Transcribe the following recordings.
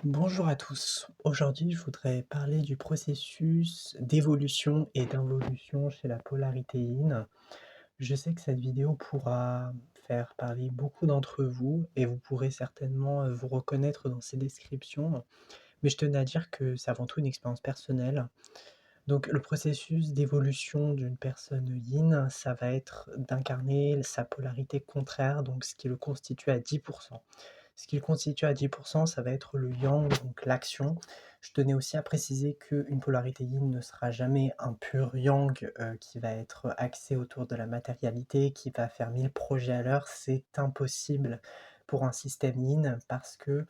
Bonjour à tous. Aujourd'hui, je voudrais parler du processus d'évolution et d'involution chez la polarité yin. Je sais que cette vidéo pourra faire parler beaucoup d'entre vous et vous pourrez certainement vous reconnaître dans ces descriptions, mais je tenais à dire que c'est avant tout une expérience personnelle. Donc le processus d'évolution d'une personne yin, ça va être d'incarner sa polarité contraire, donc ce qui le constitue à 10%. Ce qui le constitue à 10%, ça va être le yang, donc l'action. Je tenais aussi à préciser qu'une polarité yin ne sera jamais un pur yang qui va être axé autour de la matérialité, qui va faire 1000 projets à l'heure. C'est impossible pour un système yin parce que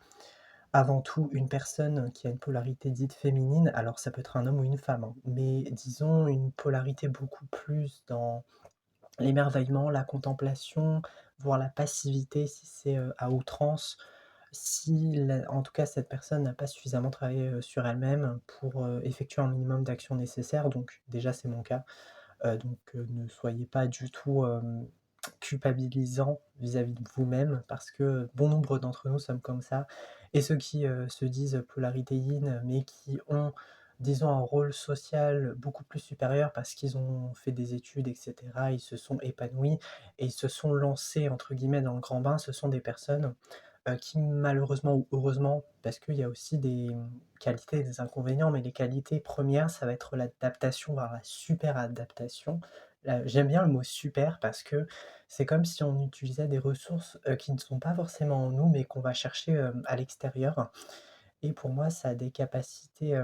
avant tout, une personne qui a une polarité dite féminine, alors ça peut être un homme ou une femme, hein, mais disons une polarité beaucoup plus dans l'émerveillement, la contemplation, voire la passivité si c'est, à outrance. Si la en tout cas cette personne n'a pas suffisamment travaillé, sur elle-même pour, effectuer un minimum d'actions nécessaires, donc déjà c'est mon cas, ne soyez pas du tout, culpabilisant vis-à-vis de vous-même parce que bon nombre d'entre nous sommes comme ça et ceux qui, se disent polarité yin, mais qui ont, disons, un rôle social beaucoup plus supérieur parce qu'ils ont fait des études et cetera, ils se sont épanouis et ils se sont «lancés» entre guillemets dans le grand bain. Ce sont des personnes, qui malheureusement ou heureusement, parce qu'il y a aussi des, qualités et des inconvénients, mais les qualités premières, ça va être l'adaptation, voire la super adaptation. J'aime bien le mot super parce que c'est comme si on utilisait des ressources, qui ne sont pas forcément en nous, mais qu'on va chercher, à l'extérieur et pour moi, ça a des capacités,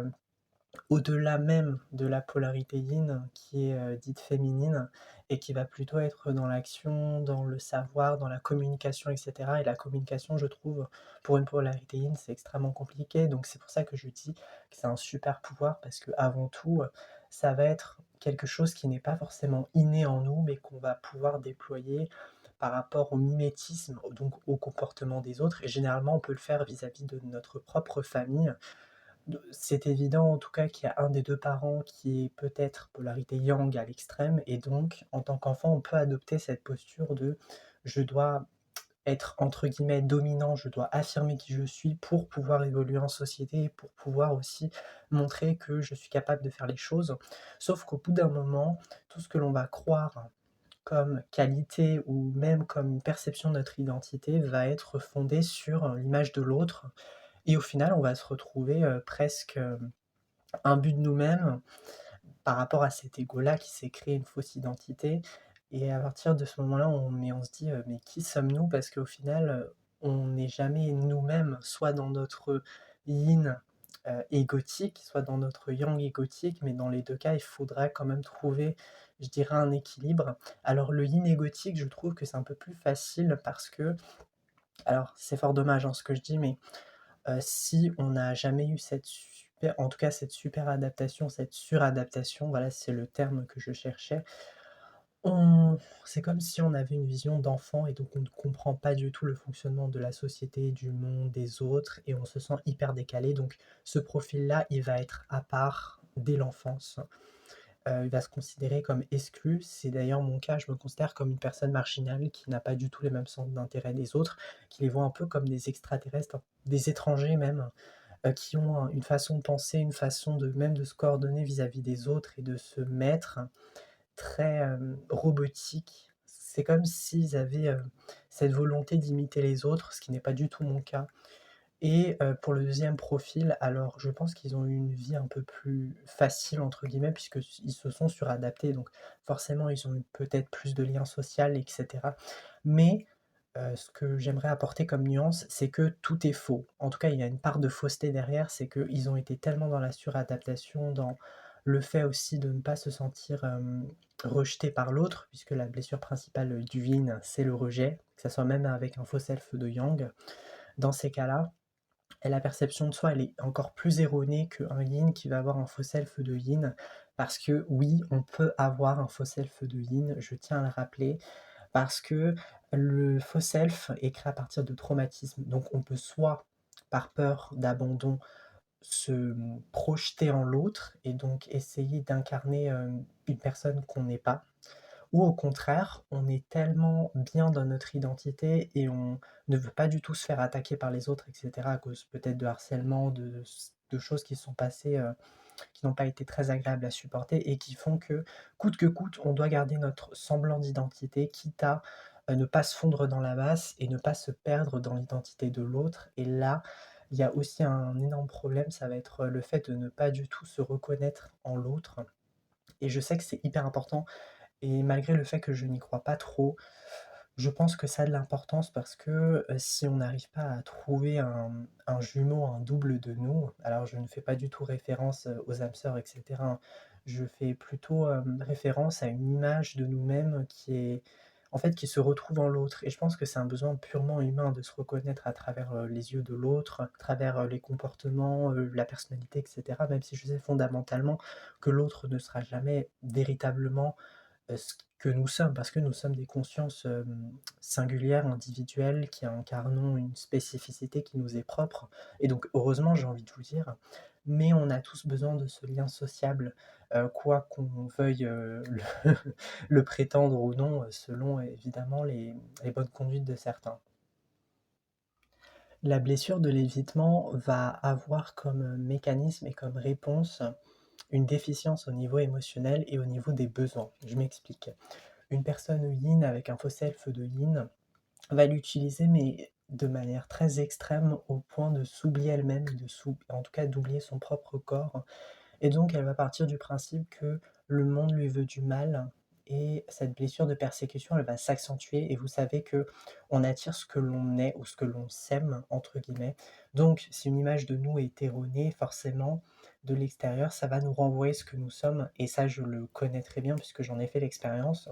au-delà même de la polarité yin qui est, dite féminine et qui va plutôt être dans l'action, dans le savoir, dans la communication et cetera et la communication, je trouve, pour une polarité yin, c'est extrêmement compliqué donc c'est pour ça que je dis que c'est un super pouvoir parce qu'avant tout, ça va être quelque chose qui n'est pas forcément inné en nous, mais qu'on va pouvoir déployer par rapport au mimétisme, donc au comportement des autres et généralement on peut le faire vis-à-vis de notre propre famille. C'est évident en tout cas qu'il y a un des 2 parents qui est peut-être polarité yang à l'extrême et donc en tant qu'enfant, on peut adopter cette posture de: «Je dois être entre guillemets «dominant», je dois affirmer qui je suis pour pouvoir évoluer en société et pour pouvoir aussi montrer que je suis capable de faire les choses». Sauf qu'au bout d'un moment, tout ce que l'on va croire comme qualité ou même comme une perception de notre identité va être fondé sur l'image de l'autre et au final, on va se retrouver, presque, imbus de nous-mêmes par rapport à cet ego-là qui s'est créé une fausse identité et à partir de ce moment-là, on se dit: «Mais qui sommes-nous?» parce qu'au final, on n'est jamais nous-mêmes, soit dans notre yin, égotique, soit dans notre yang égotique, mais dans les 2 cas, il faudra quand même trouver, je dirais, un équilibre. Alors le yin égotique, je trouve que c'est un peu plus facile parce que alors c'est fort dommage, hein, ce que je dis, mais si on n'a jamais eu cette super en tout cas cette super adaptation, cette suradaptation, voilà, c'est le terme que je cherchais. On C'est comme si on avait une vision d'enfant et donc on ne comprend pas du tout le fonctionnement de la société, du monde, des autres et on se sent hyper décalé donc ce profil-là, il va être à part dès l'enfance. Il va se considérer comme exclu. C'est d'ailleurs mon cas, je me considère comme une personne marginale qui n'a pas du tout les mêmes centres d'intérêt des autres, qui les voit un peu comme des extraterrestres, des étrangers même, qui ont une façon de penser, une façon de même de se coordonner vis-à-vis des autres et de se mettre très, robotique. C'est comme s'ils avaient, cette volonté d'imiter les autres, ce qui n'est pas du tout mon cas et pour le deuxième profil, alors je pense qu'ils ont eu une vie un peu plus «facile» entre guillemets puisque ils se sont suradaptés donc forcément ils ont eu peut-être plus de liens social et cetera. Mais ce que j'aimerais apporter comme nuance, c'est que tout est faux. En tout cas, il y a une part de fausseté derrière, c'est qu'ils ont été tellement dans la suradaptation, dans le fait aussi de ne pas se sentir, rejetés par l'autre, puisque la blessure principale, du yin, c'est le rejet, que ça soit même avec un faux self de yang. Dans ces cas-là et la perception de soi, elle est encore plus erronée qu'un yin qui va avoir un faux self de yin. Parce que oui, on peut avoir un faux self de yin, je tiens à le rappeler, parce que le faux self est créé à partir de traumatismes. Donc on peut soit, par peur d'abandon, se projeter en l'autre et donc essayer d'incarner, une personne qu'on n'est pas Ou au contraire, on est tellement bien dans notre identité et on ne veut pas du tout se faire attaquer par les autres et cetera, à cause peut-être de harcèlement, de choses qui se sont passées, qui n'ont pas été très agréables à supporter et qui font que coûte, on doit garder notre semblant d'identité, quitte à, ne pas se fondre dans la masse et ne pas se perdre dans l'identité de l'autre. Et là, il y a aussi un énorme problème, ça va être, le fait de ne pas du tout se reconnaître en l'autre. Et je sais que c'est hyper important et malgré le fait que je n'y crois pas trop, je pense que ça a de l'importance parce que, si on n'arrive pas à trouver un jumeau, un double de nous, alors je ne fais pas du tout référence, aux âmes sœurs et cetera, hein. Je fais plutôt, référence à une image de nous-mêmes qui est en fait, qui se retrouve en l'autre et je pense que c'est un besoin purement humain de se reconnaître à travers, les yeux de l'autre, à travers, les comportements, la personnalité et cetera, même si je sais fondamentalement que l'autre ne sera jamais véritablement ce que nous sommes, parce que nous sommes des consciences singulières, individuelles, qui incarnons une spécificité qui nous est propre. Et donc, heureusement, j'ai envie de vous dire, mais on a tous besoin de ce lien sociable, quoi qu'on veuille le prétendre ou non, selon évidemment les bonnes conduites de certains. La blessure de l'évitement va avoir comme mécanisme et comme réponse une déficience au niveau émotionnel et au niveau des besoins. Je m'explique. Une personne yin avec un faux self de yin va l'utiliser, mais de manière très extrême, au point de s'oublier elle-même, en tout cas d'oublier son propre corps. Et donc, elle va partir du principe que le monde lui veut du mal et cette blessure de persécution, elle va s'accentuer et vous savez que on attire ce que l'on est ou ce que l'on «sème» entre guillemets. Donc, si une image de nous est erronée, forcément, de l'extérieur, ça va nous renvoyer ce que nous sommes et ça, je le connais très bien puisque j'en ai fait l'expérience.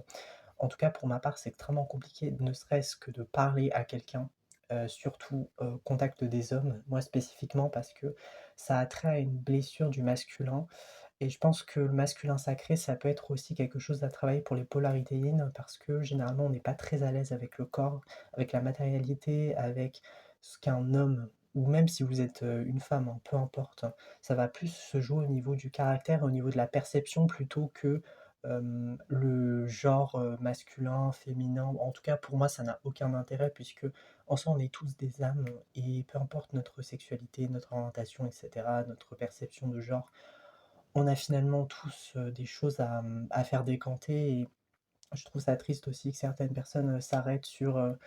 En tout cas, pour ma part, c'est extrêmement compliqué, ne serait-ce que de parler à quelqu'un, surtout, contact des hommes, moi spécifiquement parce que ça a trait à une blessure du masculin et je pense que le masculin sacré, ça peut être aussi quelque chose à travailler pour les polarités yin parce que généralement, on n'est pas très à l'aise avec le corps, avec la matérialité, avec ce qu'un homme ou même si vous êtes, une femme, hein, peu importe, hein, ça va plus se jouer au niveau du caractère, au niveau de la perception plutôt que, le genre, masculin, féminin. En tout cas, pour moi, ça n'a aucun intérêt puisque en soi, on est tous des âmes et peu importe notre sexualité, notre orientation et cetera, notre perception de genre, on a finalement tous, des choses à faire décanter et je trouve ça triste aussi que certaines personnes, s'arrêtent sur,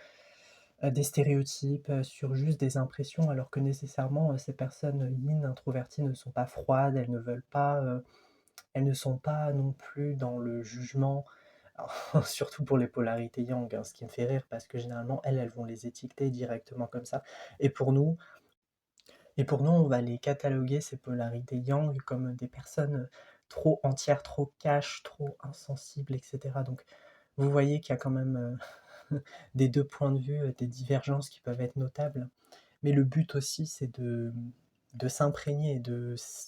des stéréotypes, sur juste des impressions alors que nécessairement, ces personnes yin introverties ne sont pas froides, elles ne veulent pas, elles ne sont pas non plus dans le jugement. Alors, surtout pour les polarités yang, hein, ce qui me fait rire parce que généralement elles vont les étiqueter directement comme ça et pour nous on va les cataloguer, ces polarités yang, comme des personnes, trop entières, trop cash, trop insensibles et cetera. Donc vous voyez qu'il y a quand même, des 2 points de vue, des divergences qui peuvent être notables. Mais le but aussi, c'est de s'imprégner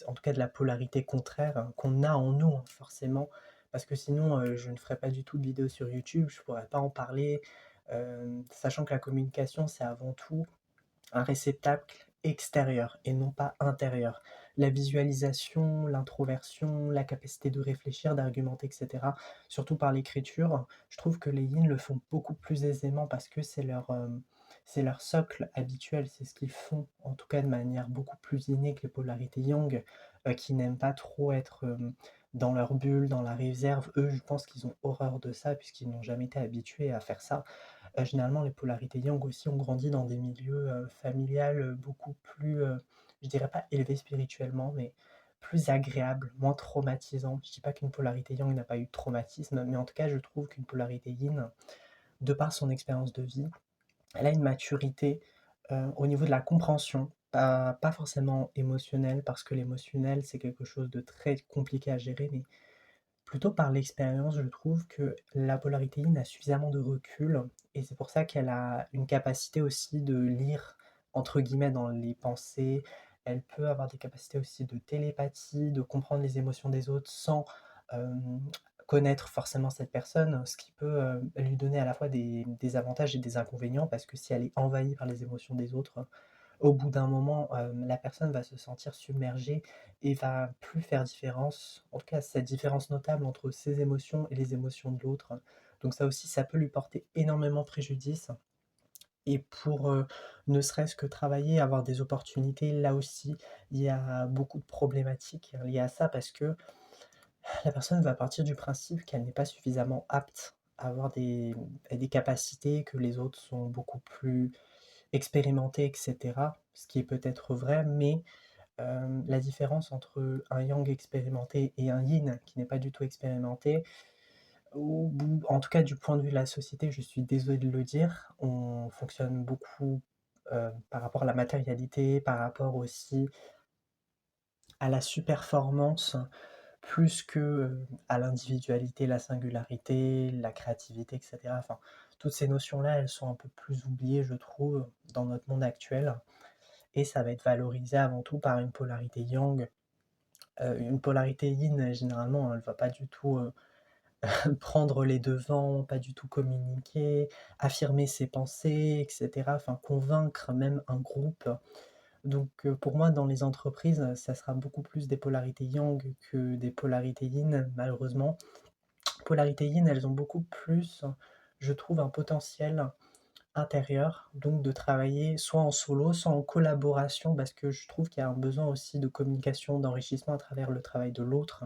en tout cas de la polarité contraire, hein, qu'on a en nous, hein, forcément. Parce que sinon, je ne ferais pas du tout de vidéos sur YouTube, je pourrais pas en parler, sachant que la communication, c'est avant tout un réceptacle extérieur et non pas intérieur. La visualisation, l'introversion, la capacité de réfléchir, d'argumenter, et cetera, surtout par l'écriture, je trouve que les yin le font beaucoup plus aisément parce que c'est leur socle habituel, c'est ce qu'ils font, en tout cas de manière beaucoup plus innée que les polarités yang, qui n'aiment pas trop être, dans leur bulle, dans la réserve. Eux, je pense qu'ils ont horreur de ça puisqu'ils n'ont jamais été habitués à faire ça. Généralement, les polarités yang aussi ont grandi dans des milieux, familial, beaucoup plus, je dirais pas élevés spirituellement, mais plus agréables, moins traumatisants. Je dis pas qu'une polarité yang n'a pas eu de traumatisme, mais en tout cas, je trouve qu'une polarité yin, de par son expérience de vie, elle a une maturité, au niveau de la compréhension, pas forcément émotionnelle, parce que l'émotionnel, c'est quelque chose de très compliqué à gérer, mais plutôt par l'expérience, je trouve que la polarité yin a suffisamment de recul et c'est pour ça qu'elle a une capacité aussi de «lire» entre guillemets dans les pensées. Elle peut avoir des capacités aussi de télépathie, de comprendre les émotions des autres sans, hem, connaître forcément cette personne, ce qui peut, lui donner à la fois des avantages et des inconvénients parce que si elle est envahie par les émotions des autres, au bout d'un moment, la personne va se sentir submergée et va plus faire différence, en tout cas cette différence notable entre ses émotions et les émotions de l'autre. Donc ça aussi, ça peut lui porter énormément préjudice et pour, ne serait-ce que travailler, avoir des opportunités, là aussi, il y a beaucoup de problématiques liées à ça parce que la personne va partir du principe qu'elle n'est pas suffisamment apte à avoir des capacités, que les autres sont beaucoup plus expérimentés et cetera. Ce qui est peut-être vrai, mais la différence entre un yang expérimenté et un yin qui n'est pas du tout expérimenté, au bout en tout cas du point de vue de la société, je suis désolé de le dire, on fonctionne beaucoup, par rapport à la matérialité, par rapport aussi à la surperformance, plus que, à l'individualité, la singularité, la créativité et cetera. Enfin, toutes ces notions-là, elles sont un peu plus oubliées, je trouve, dans notre monde actuel et ça va être valorisé avant tout par une polarité yang. Une polarité yin, généralement, elle va pas du tout, prendre les devants, pas du tout communiquer, affirmer ses pensées et cetera, enfin convaincre même un groupe. Donc pour moi, dans les entreprises, ça sera beaucoup plus des polarités yang que des polarités yin, malheureusement. Polarités yin, elles ont beaucoup plus, je trouve, un potentiel intérieur, donc de travailler soit en solo, soit en collaboration, parce que je trouve qu'il y a un besoin aussi de communication, d'enrichissement à travers le travail de l'autre.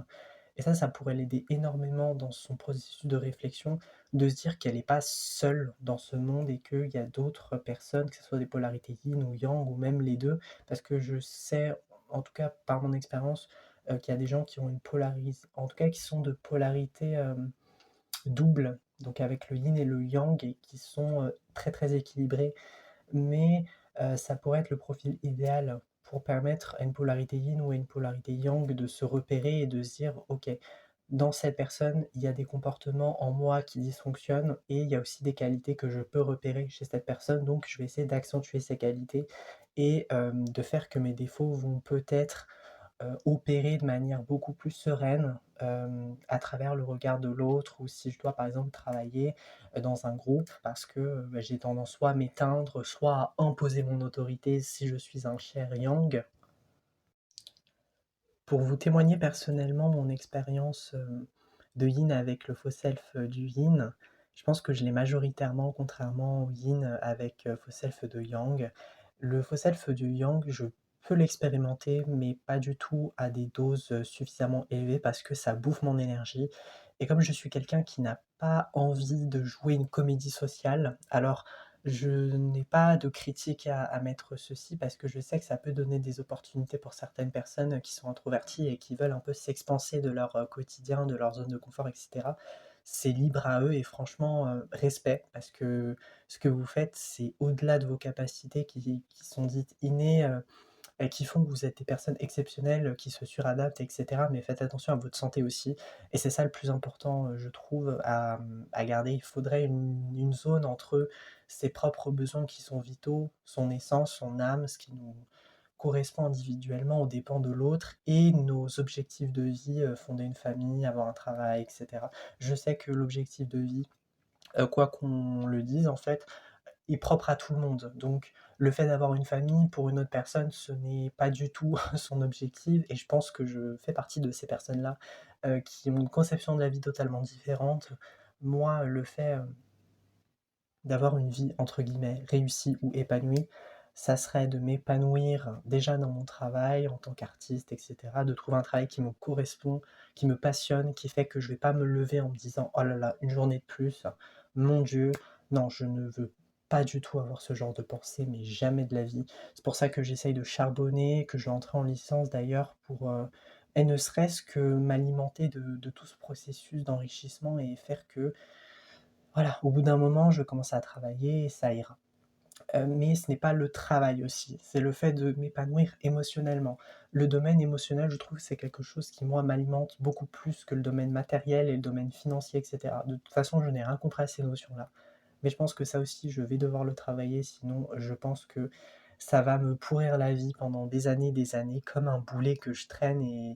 Et ça pourrait l'aider énormément dans son processus de réflexion, de se dire qu'elle n'est pas seule dans ce monde et qu'il y a d'autres personnes, que ce soit des polarités yin ou yang, ou même les deux, parce que je sais, en tout cas par mon expérience, qu'il y a des gens qui ont une polarité, en tout cas qui sont de polarité double, donc avec le yin et le yang, et qui sont très très équilibrés. Mais ça pourrait être le profil idéal pour permettre à une polarité yin ou à une polarité yang de se repérer et de se dire: «OK, dans cette personne, il y a des comportements en moi qui dysfonctionnent et il y a aussi des qualités que je peux repérer chez cette personne, donc je vais essayer d'accentuer ces qualités et de faire que mes défauts vont peut-être opérer de manière beaucoup plus sereine, à travers le regard de l'autre ou si je dois par exemple travailler, dans un groupe parce que, bah, j'ai tendance soit à m'éteindre, soit à imposer mon autorité si je suis un cher yang. Pour vous témoigner personnellement mon expérience, de yin avec le faux self, du yin, je pense que je l'ai majoritairement contrairement au yin, avec, faux self de yang. Le faux self du yang, je peux l'expérimenter, mais pas du tout à des doses, suffisamment élevées parce que ça bouffe mon énergie et comme je suis quelqu'un qui n'a pas envie de jouer une comédie sociale, alors je n'ai pas de critique à mettre ceci parce que je sais que ça peut donner des opportunités pour certaines personnes qui sont introverties et qui veulent un peu s'expanser de leur, quotidien, de leur zone de confort et cetera. C'est libre à eux et franchement, respect parce que ce que vous faites, c'est au-delà de vos capacités qui sont dites innées, et qui font que vous êtes des personnes exceptionnelles, qui se suradaptent et cetera, mais faites attention à votre santé aussi et c'est ça le plus important, je trouve à garder. Il faudrait une zone entre ses propres besoins qui sont vitaux, son essence, son âme, ce qui nous correspond individuellement aux dépens de l'autre et nos objectifs de vie, fonder une famille, avoir un travail et cetera. Je sais que l'objectif de vie, quoi qu'on le dise en fait, est propre à tout le monde. Donc le fait d'avoir une famille, pour une autre personne, ce n'est pas du tout son objectif et je pense que je fais partie de ces personnes-là, qui ont une conception de la vie totalement différente. Moi, le fait, d'avoir une vie entre guillemets «réussie» ou épanouie, ça serait de m'épanouir déjà dans mon travail en tant qu'artiste et cetera, de trouver un travail qui me correspond, qui me passionne, qui fait que je vais pas me lever en me disant: «Oh là là, une journée de plus, mon Dieu». Non, je ne veux pas du tout avoir ce genre de pensée, mais jamais de la vie. C'est pour ça que j'essaye de charbonner, que je vais entrer en licence d'ailleurs pour, et ne serait-ce que m'alimenter de tout ce processus d'enrichissement et faire que voilà, au bout d'un moment, je commence à travailler et ça ira. Mais ce n'est pas le travail aussi, c'est le fait de m'épanouir émotionnellement. Le domaine émotionnel, je trouve, c'est quelque chose qui, moi, m'alimente beaucoup plus que le domaine matériel et le domaine financier et cetera. De toute façon, je n'ai rien compris à ces notions-là. Mais je pense que ça aussi, je vais devoir le travailler, sinon je pense que ça va me pourrir la vie pendant des années comme un boulet que je traîne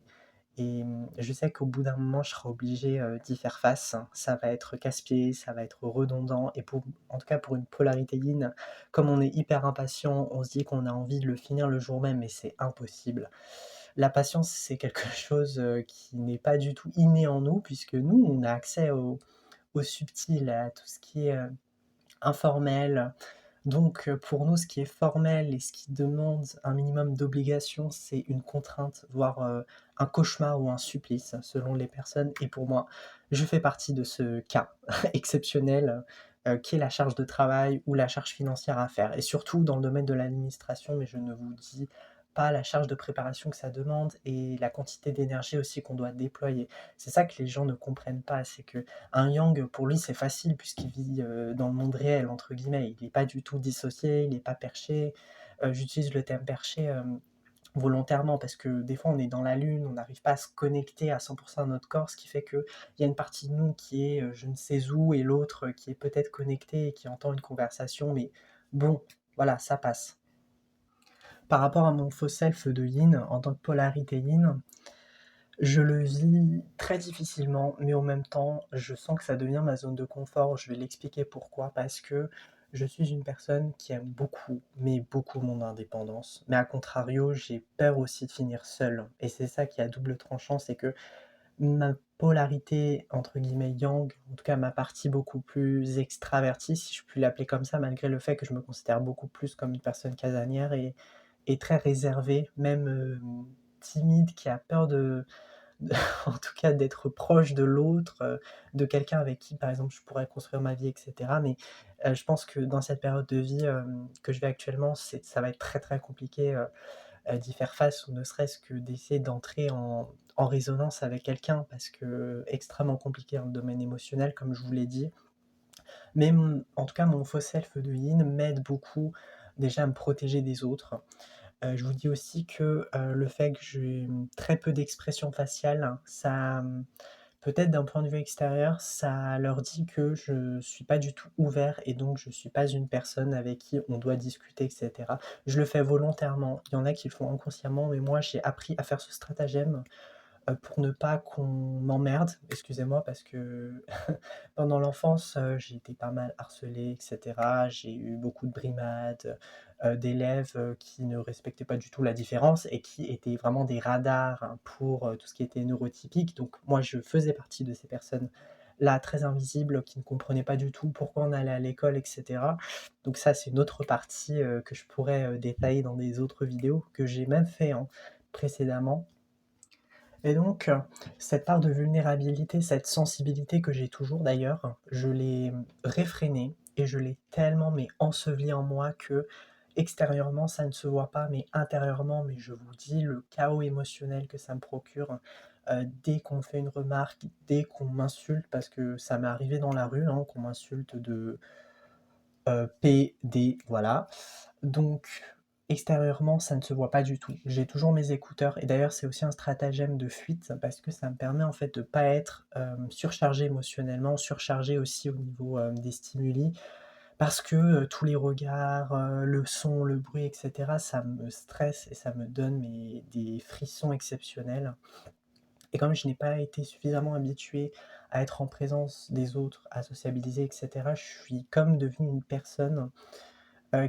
et je sais qu'au bout d'un moment, je serai obligé, d'y faire face. Ça va être casse-pied, ça va être redondant et en tout cas pour une polarité yin, comme on est hyper impatient, on se dit qu'on a envie de le finir le jour même, mais c'est impossible. La patience, c'est quelque chose, qui n'est pas du tout inné en nous puisque nous, on a accès au subtil, à tout ce qui est, informel. Donc, pour nous, ce qui est formel et ce qui demande un minimum d'obligation, c'est une contrainte, voire, un cauchemar ou un supplice selon les personnes et pour moi, je fais partie de ce cas exceptionnel, qui est la charge de travail ou la charge financière à faire et surtout dans le domaine de l'administration, mais je ne vous dis pas la charge de préparation que ça demande et la quantité d'énergie aussi qu'on doit déployer. C'est ça que les gens ne comprennent pas, c'est que un yang, pour lui, c'est facile puisqu'il vit, dans le «monde réel» entre guillemets. Il n'est pas du tout dissocié, il n'est pas perché. J'utilise le terme perché, volontairement parce que des fois on est dans la lune, on n'arrive pas à se connecter à 100 à notre corps, ce qui fait qu'il y a une partie de nous qui est, je ne sais où et l'autre, qui est peut-être connectée et qui entend une conversation, mais bon, voilà, ça passe. Par rapport à mon faux self de yin, en tant que polarité yin, je le vis très difficilement, mais en même temps, je sens que ça devient ma zone de confort. Je vais l'expliquer pourquoi. Parce que je suis une personne qui aime beaucoup, mais beaucoup mon indépendance. Mais à contrario, j'ai peur aussi de finir seule. Et c'est ça qui est à double tranchant, c'est que ma polarité, entre guillemets, yang, en tout cas ma partie beaucoup plus extravertie, si je puis l'appeler comme ça, malgré le fait que je me considère beaucoup plus comme une personne casanière et très réservée, même timide, qui a peur en tout cas d'être proche de l'autre, de quelqu'un avec qui, par exemple, je pourrais construire ma vie et cetera. Mais, je pense que dans cette période de vie, que je vis actuellement, ça va être très, très compliqué, d'y faire face ou ne serait-ce que d'essayer d'entrer en résonance avec quelqu'un parce que extrêmement compliqué dans le domaine émotionnel, comme je vous l'ai dit. Mais en tout cas, mon faux self de yin m'aide beaucoup déjà à me protéger des autres. Je vous dis aussi que, le fait que j'ai, très peu d'expression faciale, ça, peut-être d'un point de vue extérieur, ça leur dit que je suis pas du tout ouvert et donc je suis pas une personne avec qui on doit discuter et cetera. Je le fais volontairement. Il y en a qui le font inconsciemment, mais moi j'ai appris à faire ce stratagème, pour ne pas qu'on m'emmerde. Excusez-moi parce que pendant l'enfance, j'ai été pas mal harcelé et cetera. J'ai eu beaucoup de brimades, d'élèves, qui ne respectaient pas du tout la différence et qui étaient vraiment des radars, hein, pour, tout ce qui était neurotypique. Donc moi, je faisais partie de ces personnes-là, très invisibles, qui ne comprenaient pas du tout pourquoi on allait à l'école et cetera. Donc ça, c'est une autre partie, que je pourrais, détailler dans des autres vidéos, que j'ai même fait, hein, précédemment. Et donc, cette part de vulnérabilité, cette sensibilité que j'ai toujours d'ailleurs, je l'ai réfrénée et je l'ai tellement mais ensevelie en moi que extérieurement ça ne se voit pas, mais intérieurement, mais je vous dis le chaos émotionnel que ça me procure, dès qu'on me fait une remarque, dès qu'on m'insulte, parce que ça m'est arrivé dans la rue, hein, qu'on m'insulte de PD, voilà. Donc extérieurement, ça ne se voit pas du tout. J'ai toujours mes écouteurs et d'ailleurs, c'est aussi un stratagème de fuite parce que ça me permet en fait de pas être, surchargé émotionnellement, surchargé aussi au niveau, des stimuli parce que, tous les regards, le son, le bruit et cetera, ça me stresse et ça me donne des frissons exceptionnels. Et comme je n'ai pas été suffisamment habitué à être en présence des autres, à sociabiliser et cetera, je suis comme devenu une personne,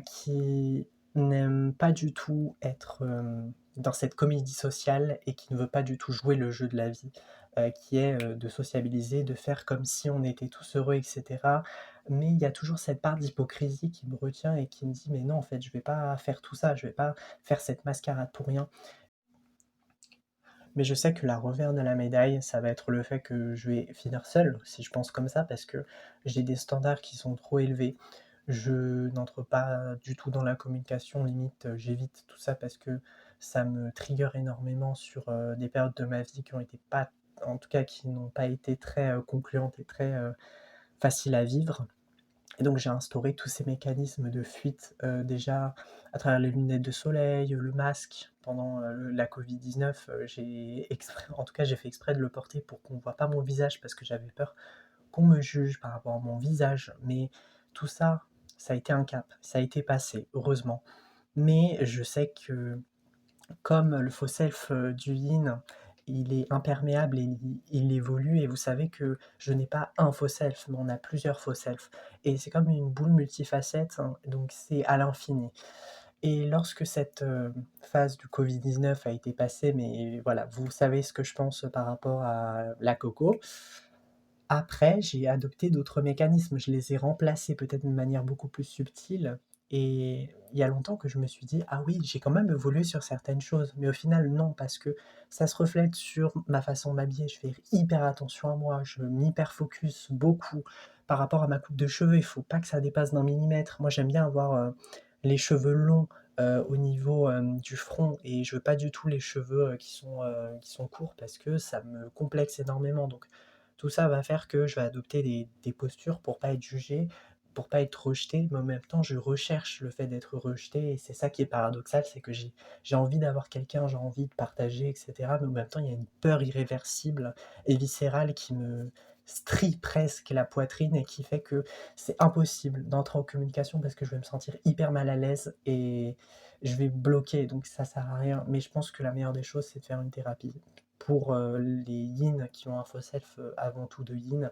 qui n'aime pas du tout être, dans cette comédie sociale et qui ne veut pas du tout jouer le jeu de la vie, qui est, de sociabiliser, de faire comme si on était tous heureux et cetera. Mais il y a toujours cette part d'hypocrisie qui me retient et qui me dit: «Mais non, en fait, je vais pas faire tout ça, je vais pas faire cette mascarade pour rien». Mais je sais que la revers de la médaille, ça va être le fait que je vais finir seul, si je pense comme ça, parce que j'ai des standards qui sont trop élevés. Je n'entre pas du tout dans la communication, limite, j'évite tout ça parce que ça me trigger énormément sur, des périodes de ma vie qui ont été pas en tout cas qui n'ont pas été très, concluantes et très, faciles à vivre. Et donc j'ai instauré tous ces mécanismes de fuite, déjà à travers les lunettes de soleil, le masque pendant, la Covid-19, j'ai exprès en tout cas j'ai fait exprès de le porter pour qu'on ne voit pas mon visage parce que j'avais peur qu'on me juge par rapport à mon visage. Mais tout ça, ça a été un cap, ça a été passé, heureusement. Mais je sais que comme le faux self, du yin il est imperméable et il évolue et vous savez que je n'ai pas un faux self, mais on a plusieurs faux self et c'est comme une boule multifacette, hein, donc c'est à l'infini et lorsque cette, phase du Covid-19 a été passée, mais voilà, vous savez ce que je pense par rapport à la coco. Après, j'ai adopté d'autres mécanismes, je les ai remplacés peut-être d'une manière beaucoup plus subtile et il y a longtemps que je me suis dit: «Ah oui, j'ai quand même évolué sur certaines choses», mais au final non, parce que ça se reflète sur ma façon de m'habiller. Je fais hyper attention à moi, je m'hyper focus beaucoup par rapport à ma coupe de cheveux, il faut pas que ça dépasse d'un millimètre. Moi, j'aime bien avoir, les cheveux longs, au niveau, du front et je veux pas du tout les cheveux, qui sont courts parce que ça me complexe énormément donc tout ça va faire que je vais adopter des postures pour pas être jugé, pour pas être rejeté, mais en même temps, je recherche le fait d'être rejeté et c'est ça qui est paradoxal, c'est que j'ai envie d'avoir quelqu'un, j'ai envie de partager et cetera, mais en même temps, il y a une peur irréversible et viscérale qui me strie presque la poitrine et qui fait que c'est impossible d'entrer en communication parce que je vais me sentir hyper mal à l'aise et je vais bloquer, donc ça sert à rien. Mais je pense que la meilleure des choses, c'est de faire une thérapie pour les yin qui ont un faux self avant tout de yin,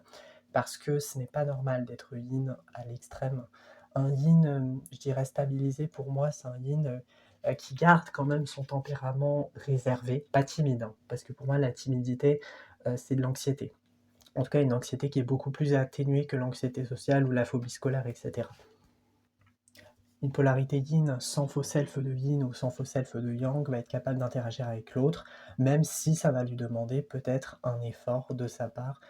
parce que ce n'est pas normal d'être yin à l'extrême. Un yin, je dirais stabilisé pour moi, c'est un yin qui garde quand même son tempérament réservé, pas timide, hein, parce que pour moi la timidité, c'est de l'anxiété. En tout cas, une anxiété qui est beaucoup plus atténuée que l'anxiété sociale ou la phobie scolaire, etc. Une polarité yin sans faux self de yin ou sans faux self de yang va être capable d'interagir avec l'autre, même si ça va lui demander peut-être un effort de sa part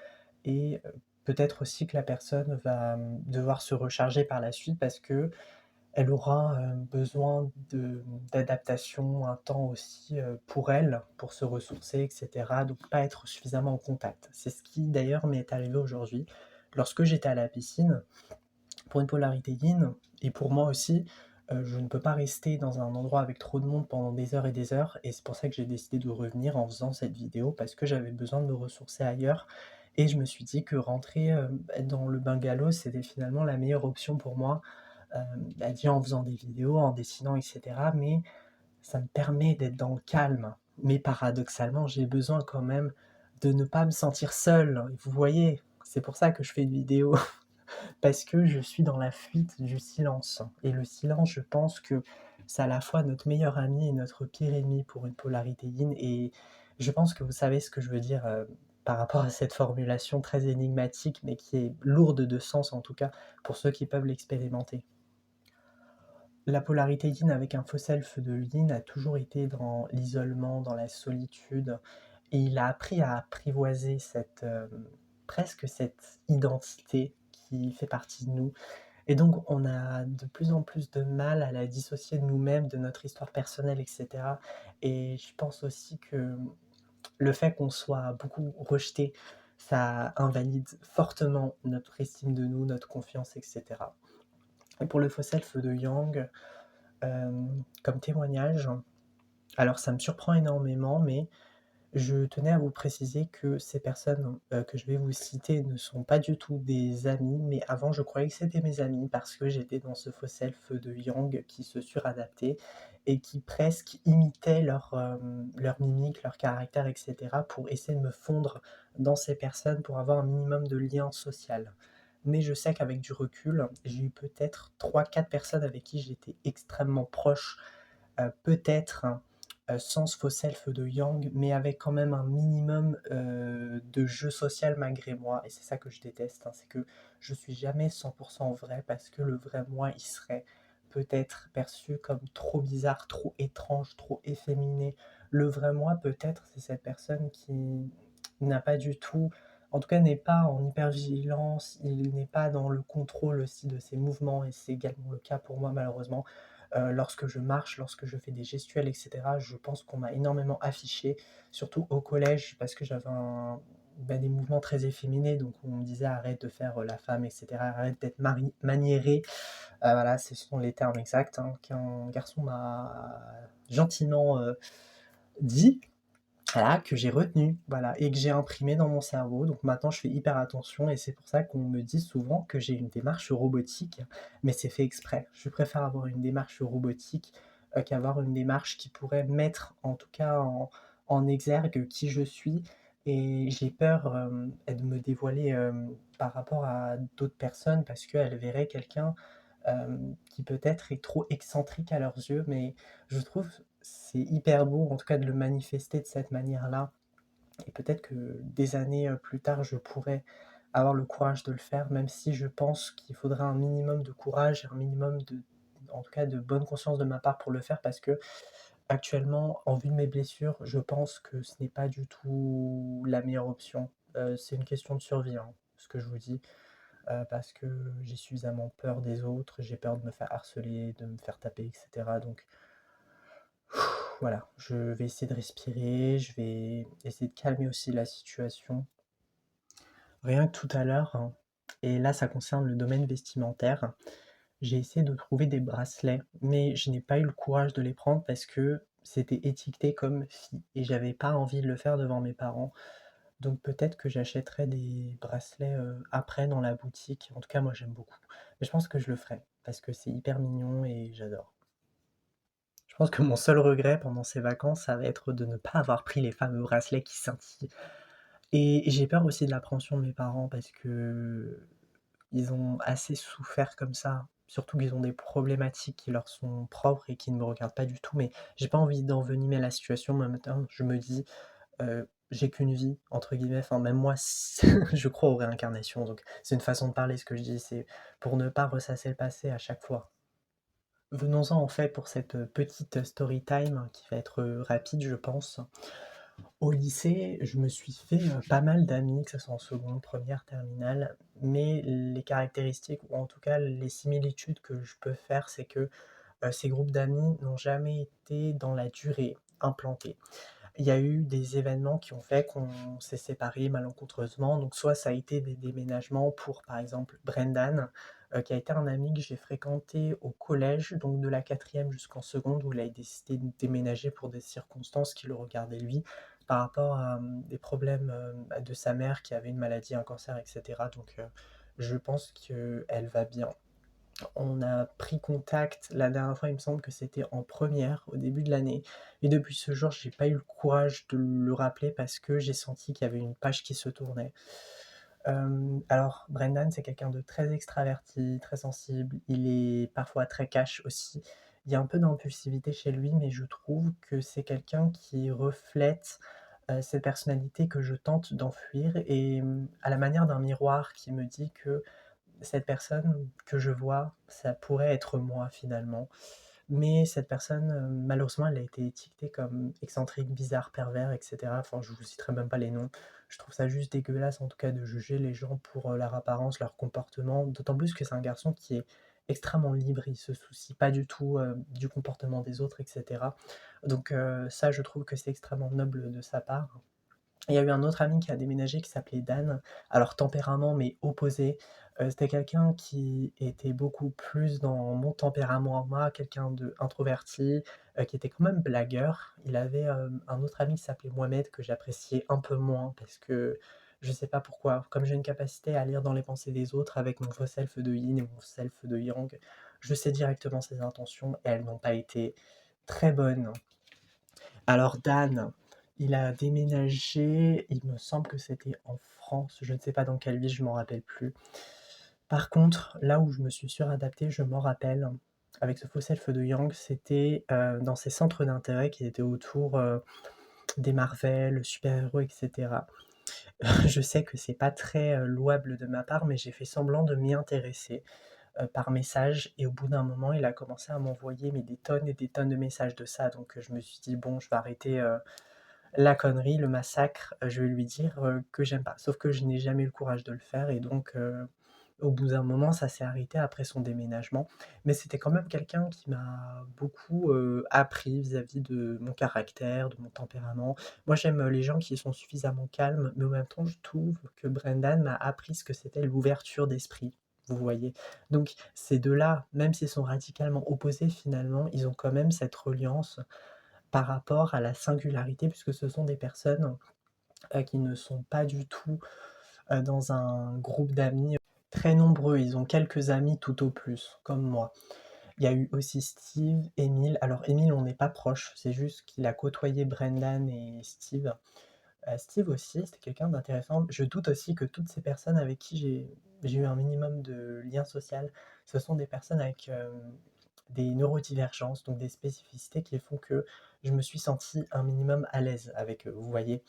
et peut-être aussi que la personne va devoir se recharger par la suite parce que elle aura besoin d'adaptation, un temps aussi pour elle, pour se ressourcer, etc. Donc pas être suffisamment en contact. C'est ce qui d'ailleurs m'est arrivé aujourd'hui. Lorsque j'étais à la piscine, pour une polarité yin, et pour moi aussi, je ne peux pas rester dans un endroit avec trop de monde pendant des heures, et c'est pour ça que j'ai décidé de revenir en faisant cette vidéo, parce que j'avais besoin de me ressourcer ailleurs, et je me suis dit que rentrer dans le bungalow, c'était finalement la meilleure option pour moi, déjà en faisant des vidéos, en dessinant, etc. Mais ça me permet d'être dans le calme. Mais paradoxalement, j'ai besoin quand même de ne pas me sentir seul. Vous voyez, c'est pour ça que je fais une vidéo. Parce que je suis dans la fuite du silence. Et le silence, je pense que c'est à la fois notre meilleur ami et notre pire ennemi pour une polarité yin. Et je pense que vous savez ce que je veux dire par rapport à cette formulation très énigmatique, mais qui est lourde de sens en tout cas pour ceux qui peuvent l'expérimenter. La polarité yin avec un faux self de yin a toujours été dans l'isolement, dans la solitude, et il a appris à apprivoiser presque cette identité qui fait partie de nous. Et donc, on a de plus en plus de mal à la dissocier de nous-mêmes, de notre histoire personnelle, etc. Et je pense aussi que le fait qu'on soit beaucoup rejeté, ça invalide fortement notre estime de nous, notre confiance, etc. Et pour le faux self de Yang, comme témoignage, alors ça me surprend énormément, mais je tenais à vous préciser que ces personnes, que je vais vous citer ne sont pas du tout des amis, mais avant je croyais que c'était mes amis parce que j'étais dans ce faux self de Yang qui se suradaptait et qui presque imitait leur mimique, leur caractère et cetera pour essayer de me fondre dans ces personnes pour avoir un minimum de lien social. Mais je sais qu'avec du recul, j'ai eu peut-être 3-4 personnes avec qui j'étais extrêmement proche, peut-être sans ce faux self de Yang, mais avec quand même un minimum de jeu social malgré moi. Et c'est ça que je déteste, hein, c'est que je suis jamais 100% vrai parce que le vrai moi, il serait peut-être perçu comme trop bizarre, trop étrange, trop efféminé. Le vrai moi, peut-être, c'est cette personne qui n'a pas du tout, en tout cas n'est pas en hypervigilance, il n'est pas dans le contrôle aussi de ses mouvements, et c'est également le cas pour moi malheureusement. Lorsque je marche, lorsque je fais des gestuels, etc., je pense qu'on m'a énormément affiché, surtout au collège, parce que j'avais des mouvements très efféminés, donc on me disait arrête de faire la femme, etc., arrête d'être maniéré. Voilà, ce sont les termes exacts hein, qu'un garçon m'a gentiment dit, voilà, que j'ai retenu, voilà, et que j'ai imprimé dans mon cerveau. Donc maintenant, je fais hyper attention et c'est pour ça qu'on me dit souvent que j'ai une démarche robotique, mais c'est fait exprès. Je préfère avoir une démarche robotique qu'avoir une démarche qui pourrait mettre, en tout cas, en exergue qui je suis et j'ai peur, de me dévoiler, par rapport à d'autres personnes parce qu'elles verraient quelqu'un, qui peut-être est trop excentrique à leurs yeux, mais je trouve c'est hyper beau, en tout cas de le manifester de cette manière-là et peut-être que des années, plus tard, je pourrais avoir le courage de le faire, même si je pense qu'il faudra un minimum de courage, un minimum de en tout cas de bonne conscience de ma part pour le faire parce qu'actuellement, en vue de mes blessures, je pense que ce n'est pas du tout la meilleure option. C'est une question de survie, hein, ce que je vous dis, parce que j'ai suffisamment peur des autres, j'ai peur de me faire harceler, de me faire taper et cetera donc voilà, je vais essayer de respirer, je vais essayer de calmer aussi la situation. Rien que tout à l'heure, hein, et là ça concerne le domaine vestimentaire, j'ai essayé de trouver des bracelets, mais je n'ai pas eu le courage de les prendre parce que c'était étiqueté comme fille et j'avais pas envie de le faire devant mes parents. Donc peut-être que j'achèterai des bracelets, après dans la boutique. En tout cas, moi j'aime beaucoup. Mais je pense que je le ferai parce que c'est hyper mignon et j'adore. Je pense que mon seul regret pendant ces vacances, ça va être de ne pas avoir pris les fameux bracelets qui scintillent. Et j'ai peur aussi de l'appréhension de mes parents parce que ils ont assez souffert comme ça. Surtout qu'ils ont des problématiques qui leur sont propres et qui ne me regardent pas du tout, mais j'ai pas envie d'envenimer la situation, mais en même temps, je me dis, «J'ai qu'une vie» entre guillemets, enfin même moi je crois aux réincarnations, donc c'est une façon de parler ce que je dis, c'est pour ne pas ressasser le passé à chaque fois. Venons-en en fait pour cette, petite story time qui va être, rapide je pense. Au lycée, je me suis fait, pas mal d'amis, que ce soit en seconde, première, terminale, mais les caractéristiques ou en tout cas les similitudes que je peux faire, c'est que, ces groupes d'amis n'ont jamais été dans la durée implantés. Il y a eu des événements qui ont fait qu'on s'est séparés malencontreusement, donc soit ça a été des déménagements pour, par exemple, Brendan, qui a été un ami que j'ai fréquenté au collège, donc de la quatrième jusqu'en seconde, où il a décidé de déménager pour des circonstances qui le regardaient lui, par rapport à, des problèmes, de sa mère qui avait une maladie, un cancer et cetera, donc je pense qu'elle va bien. On a pris contact la dernière fois, il me semble que c'était en première, au début de l'année et depuis ce jour, j'ai pas eu le courage de le rappeler parce que j'ai senti qu'il y avait une page qui se tournait. Alors Brendan, c'est quelqu'un de très extraverti, très sensible, il est parfois très cash aussi. Il y a un peu d'impulsivité chez lui, mais je trouve que c'est quelqu'un qui reflète, cette personnalité que je tente d'enfuir et à la manière d'un miroir qui me dit que cette personne que je vois, ça pourrait être moi finalement. Mais cette personne, malheureusement, elle a été étiquetée comme excentrique, bizarre, pervers, et cetera. Enfin, je vous citerai même pas les noms. Je trouve ça juste dégueulasse, en tout cas, de juger les gens pour, leur apparence, leur comportement. D'autant plus que c'est un garçon qui est extrêmement libre, il se soucie pas du tout, du comportement des autres, et cetera. Donc, ça, je trouve que c'est extrêmement noble de sa part. Il y a eu un autre ami qui a déménagé qui s'appelait Dan. Alors tempérament, mais opposé. C'était quelqu'un qui était beaucoup plus dans mon tempérament à moi, quelqu'un d'introverti, qui était quand même blagueur. Il avait, un autre ami qui s'appelait Mohamed que j'appréciais un peu moins parce que je sais pas pourquoi. Comme j'ai une capacité à lire dans les pensées des autres avec mon faux self de yin et mon self de yang, je sais directement ses intentions et elles n'ont pas été très bonnes. Alors Dan, il a déménagé, il me semble que c'était en France, je ne sais pas dans quelle ville, je m'en rappelle plus. Par contre, là où je me suis suradapté, je m'en rappelle, avec ce faux self de Yang, c'était, dans ces centres d'intérêt qui étaient autour, des Marvel, super-héros et cetera. Je sais que c'est pas très, louable de ma part, mais j'ai fait semblant de m'y intéresser, par message et au bout d'un moment, il a commencé à m'envoyer mais des tonnes et des tonnes de messages de ça donc je me suis dit: «Bon, je vais arrêter, la connerie, le massacre, je vais lui dire, que j'aime pas. Sauf que je n'ai jamais eu le courage de le faire et donc au bout d'un moment, ça s'est arrêté après son déménagement. Mais c'était quand même quelqu'un qui m'a beaucoup, appris vis-à-vis de mon caractère, de mon tempérament. Moi, j'aime, les gens qui sont suffisamment calmes, mais en même temps, je trouve que Brendan m'a appris ce que c'était l'ouverture d'esprit, vous voyez? Donc ces 2-là, même s'ils sont radicalement opposés, finalement, ils ont quand même cette reliance par rapport à la singularité, puisque ce sont des personnes, qui ne sont pas du tout, dans un groupe d'amis très nombreux. Ils ont quelques amis tout au plus, comme moi. Il y a eu aussi Steve, Émile. Alors Émile, on n'est pas proches, c'est juste qu'il a côtoyé Brendan et Steve. Steve aussi, c'était quelqu'un d'intéressant. Je doute aussi que toutes ces personnes avec qui j'ai eu un minimum de lien social, ce sont des personnes avec des neurodivergences, donc des spécificités qui font que je me suis senti un minimum à l'aise avec eux. Vous voyez,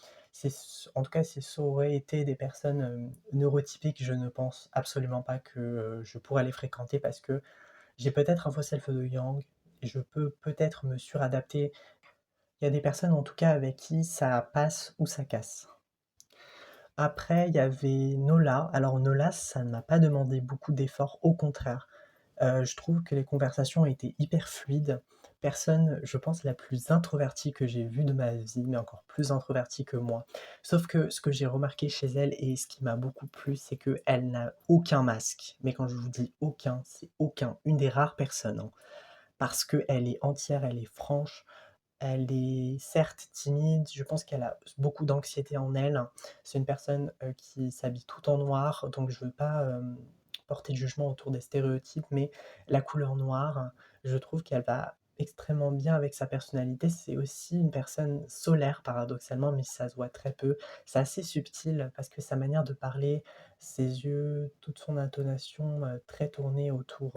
en tout cas, si ça aurait été des personnes neurotypiques, je ne pense absolument pas que je pourrais les fréquenter parce que j'ai peut-être un faux self de Yang, et je peux peut-être me suradapter. Il y a des personnes en tout cas avec qui ça passe ou ça casse. Après, il y avait Nola. Alors Nola, ça ne m'a pas demandé beaucoup d'efforts, au contraire. Je trouve que les conversations étaient hyper fluides. Personne, je pense, la plus introvertie que j'ai vue de ma vie, mais encore plus introvertie que moi. Sauf que ce que j'ai remarqué chez elle et ce qui m'a beaucoup plu, c'est qu'elle n'a aucun masque. Mais quand je vous dis aucun, c'est aucun. Une des rares personnes, hein. Parce qu'elle est entière, elle est franche, elle est certes timide, je pense qu'elle a beaucoup d'anxiété en elle. C'est une personne qui s'habille tout en noir, donc je ne veux pas porter de jugement autour des stéréotypes, mais la couleur noire, je trouve qu'elle va extrêmement bien avec sa personnalité. C'est aussi une personne solaire, paradoxalement, mais ça se voit très peu. C'est assez subtil parce que sa manière de parler, ses yeux, toute son intonation très tournée autour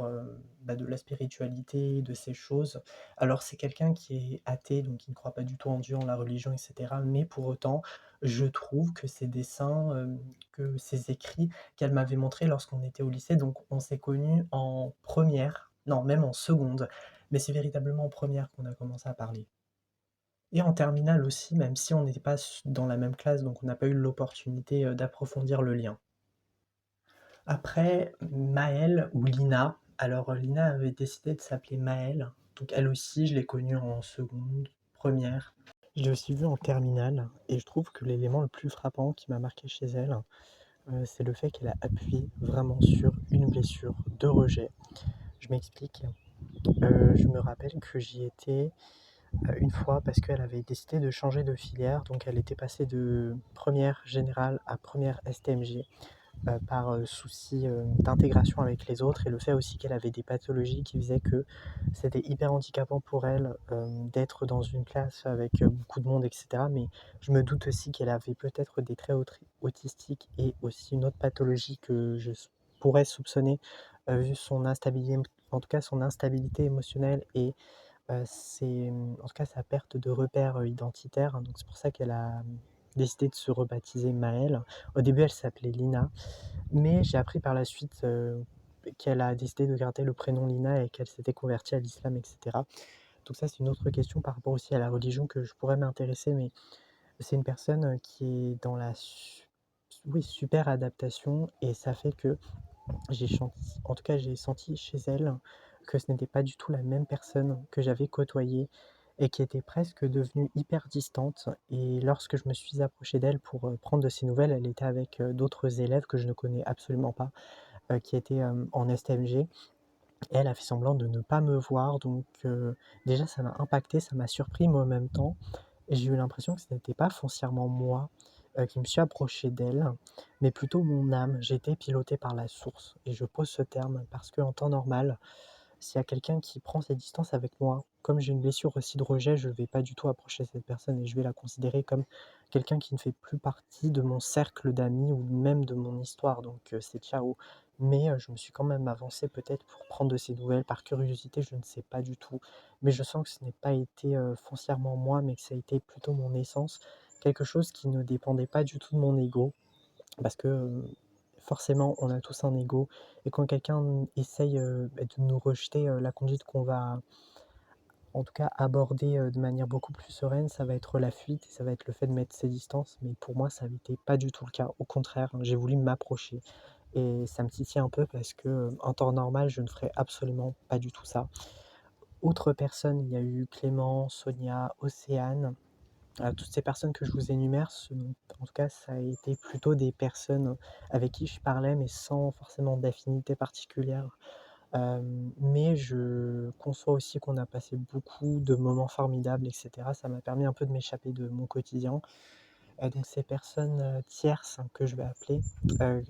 de la spiritualité, de ces choses. Alors c'est quelqu'un qui est athée, donc qui ne croit pas du tout en Dieu, en la religion, etc. Mais pour autant, je trouve que ses dessins, que ses écrits qu'elle m'avait montrés lorsqu'on était au lycée, donc on s'est connus en première, non même en seconde, mais c'est véritablement en première qu'on a commencé à parler. Et en terminale aussi, même si on n'était pas dans la même classe, donc on n'a pas eu l'opportunité d'approfondir le lien. Après, Maëlle ou Lina, alors Lina avait décidé de s'appeler Maëlle, donc elle aussi, je l'ai connue en seconde, première. Je l'ai aussi vue en terminale, et je trouve que l'élément le plus frappant qui m'a marqué chez elle, c'est le fait qu'elle a appuyé vraiment sur une blessure de rejet. Je m'explique. Je me rappelle que j'y étais une fois parce qu'elle avait décidé de changer de filière, donc elle était passée de première générale à première STMG par souci d'intégration avec les autres et le fait aussi qu'elle avait des pathologies qui faisaient que c'était hyper handicapant pour elle d'être dans une classe avec beaucoup de monde, etc. Mais je me doute aussi qu'elle avait peut-être des traits autistiques et aussi une autre pathologie que je pourrais soupçonner vu son instabilité, en tout cas son instabilité émotionnelle et en tout cas sa perte de repères identitaires. Donc c'est pour ça qu'elle a décidé de se rebaptiser Maëlle. Au début, elle s'appelait Lina, mais j'ai appris par la suite qu'elle a décidé de garder le prénom Lina et qu'elle s'était convertie à l'islam, etc. Donc ça, c'est une autre question par rapport aussi à la religion que je pourrais m'intéresser, mais c'est une personne qui est dans la oui, super adaptation et ça fait que en tout cas, j'ai senti chez elle que ce n'était pas du tout la même personne que j'avais côtoyée et qui était presque devenue hyper distante. Et lorsque je me suis approché d'elle pour prendre de ses nouvelles, elle était avec d'autres élèves que je ne connais absolument pas, qui étaient en STMG. Et elle a fait semblant de ne pas me voir. Donc déjà, ça m'a impacté, ça m'a surpris, mais en même temps, j'ai eu l'impression que ce n'était pas foncièrement moi qui me suis approché d'elle, mais plutôt mon âme. J'ai été piloté par la source. Et je pose ce terme parce qu'en temps normal, s'il y a quelqu'un qui prend ses distances avec moi, comme j'ai une blessure aussi de rejet, je ne vais pas du tout approcher cette personne et je vais la considérer comme quelqu'un qui ne fait plus partie de mon cercle d'amis ou même de mon histoire. Donc c'est ciao. Mais je me suis quand même avancé peut-être pour prendre de ses nouvelles par curiosité, je ne sais pas du tout. Mais je sens que ce n'est pas été foncièrement moi, mais que ça a été plutôt mon essence, quelque chose qui ne dépendait pas du tout de mon ego, parce que forcément on a tous un ego, et quand quelqu'un essaye de nous rejeter la conduite qu'on va en tout cas aborder de manière beaucoup plus sereine, ça va être la fuite et ça va être le fait de mettre ses distances. Mais pour moi, ça n'était pas du tout le cas. Au contraire, j'ai voulu m'approcher. Et ça me titille un peu parce que en temps normal, je ne ferais absolument pas du tout ça. Autres personnes, il y a eu Clément, Sonia, Océane. Toutes ces personnes que je vous énumère, en tout cas, ça a été plutôt des personnes avec qui je parlais, mais sans forcément d'affinité particulière. Mais je conçois aussi qu'on a passé beaucoup de moments formidables, etc. Ça m'a permis un peu de m'échapper de mon quotidien. Donc ces personnes, tierces que je vais appeler,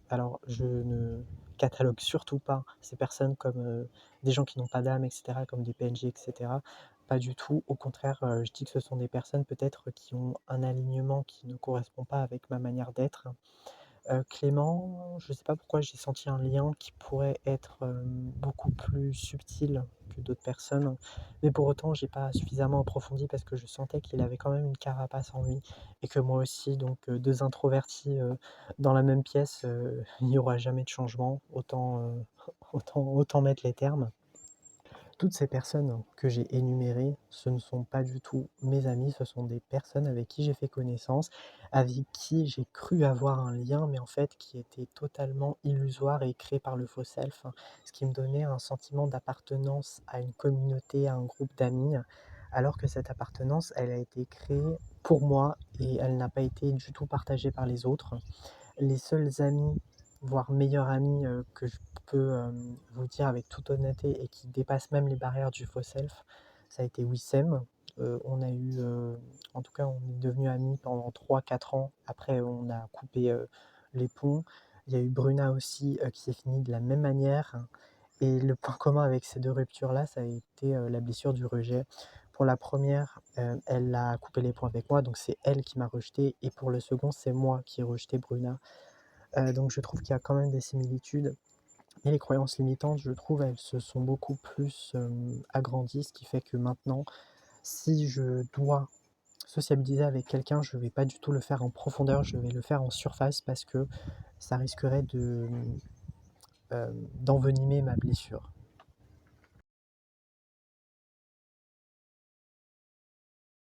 alors je ne catalogue surtout pas ces personnes comme, des gens qui n'ont pas d'âme et cetera, comme des PNJ et cetera. Pas du tout. Au contraire, je dis que ce sont des personnes peut-être qui ont un alignement qui ne correspond pas avec ma manière d'être. Clément, je sais pas pourquoi j'ai senti un lien qui pourrait être, beaucoup plus subtil que d'autres personnes, mais pour autant j'ai pas suffisamment approfondi parce que je sentais qu'il avait quand même une carapace en lui et que moi aussi donc 2 introvertis, dans la même pièce, il n'y aura jamais de changement, autant mettre les termes. Toutes ces personnes que j'ai énumérées, ce ne sont pas du tout mes amis, ce sont des personnes avec qui j'ai fait connaissance, avec qui j'ai cru avoir un lien, mais en fait qui était totalement illusoire et créé par le faux self, hein. Ce qui me donnait un sentiment d'appartenance à une communauté, à un groupe d'amis, alors que cette appartenance, elle a été créée pour moi et elle n'a pas été du tout partagée par les autres. Les seuls amis, voire meilleurs amis, que je peux, vous dire avec toute honnêteté et qui dépassent même les barrières du faux self, ça a été Wissem. On a eu, en tout cas, on est devenus amis pendant 3 4 ans. Après, on a coupé, les ponts. Il y a eu Bruna aussi, qui s'est finie de la même manière et le point commun avec ces 2 ruptures-là, ça a été, la blessure du rejet. Pour la première, elle a coupé les ponts avec moi, donc c'est elle qui m'a rejeté et pour le second, c'est moi qui ai rejeté Bruna. Donc je trouve qu'il y a quand même des similitudes, mais les croyances limitantes, je trouve, elles se sont beaucoup plus, agrandies, ce qui fait que maintenant, si je dois sociabiliser avec quelqu'un, je vais pas du tout le faire en profondeur, je vais le faire en surface parce que ça risquerait d'envenimer ma blessure.